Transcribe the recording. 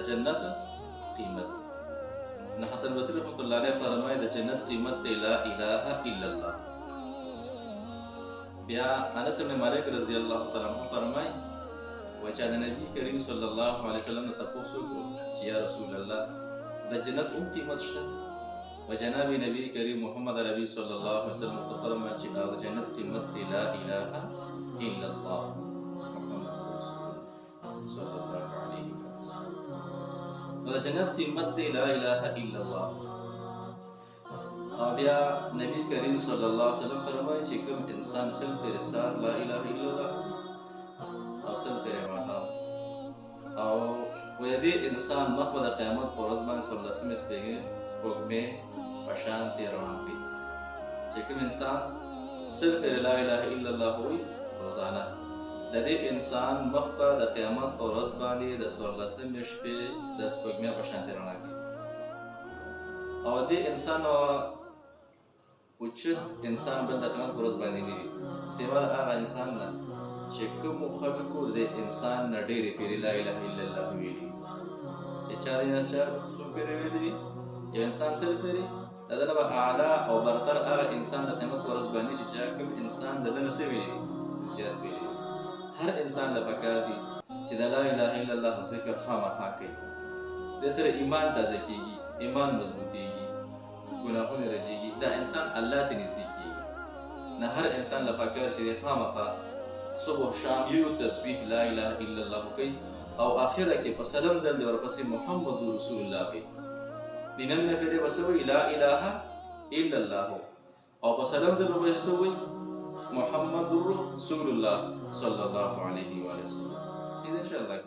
جنت قیمت. نہ حسن بصری رحمۃ اللہ علیہ فرمائے د جنت قیمت تے لا الہ الا اللہ. بیا انس بن مالک رضی اللہ تعالی عنہ فرمائے وچا د نبی کریم صلی الله علیه وسلم تاسو کو چې یا رسول الله د جنت قیمت شته. وجناب نبی کریم محمد عربی صلی الله علیه وسلم فرمائے چې د جنت قیمت تے لا الہ الا اللہ محمد رسول صلی الله علیه وسلم. د جنت قیمت تے لا الہ الا اللہ. اور بیا نبی کریم صلی اللہ علیہ وسلم فرمائے چې کوم انسان سل پر سار لا الہ الا اللہ او سل پر مانا او ویدی انسان مخبر قیامت پر ورځ باندې څوارلسم سپوږمۍ په شان دی روان وي. چې کوم انسان سل پر لا الہ الا اللہ وایي روزانه د دې انسان مخبر د قیامت پر ورځ باندې د څوارلسم شپې د سپوږمۍ په شان دی روان وي. او دې انسان اوچت انسان بل د قیامت پر ورځ باندې نه وي سیوا د هغه انسان نه چې کومو خلکو د انسان نه ډېرې پیرې لا اله الا الله ویلي. د چا دی نه چا څو پیرې ویلي دي یو انسان سل پیرې د ده نه به اعلی او برتر هغه انسان د قیامت پر ورځ باندې چې چا کوم انسان د ده نه څه ویلي دي زیات ویلي دي. هر انسان له پکار دي چې د لا اله الا الله ذکر خامخا کوي. دې سره ایمان تازه کېږي، ایمان مضبوطېږي، گناهونه رجیږي، دا انسان الله ته نږدې کېږي. نه هر انسان له پکار چې دی خامخا صبح شام یو تسبیح لا اله الا الله کوي او آخره کې په سلام ځل دی ورپسې محمد رسول الله کوي. نن نفر بس وی لا اله الا الله او په سلام ځل ورپسې وی محمد رسول الله صلی الله علیه و آله وسلم. سیده ان شاء الله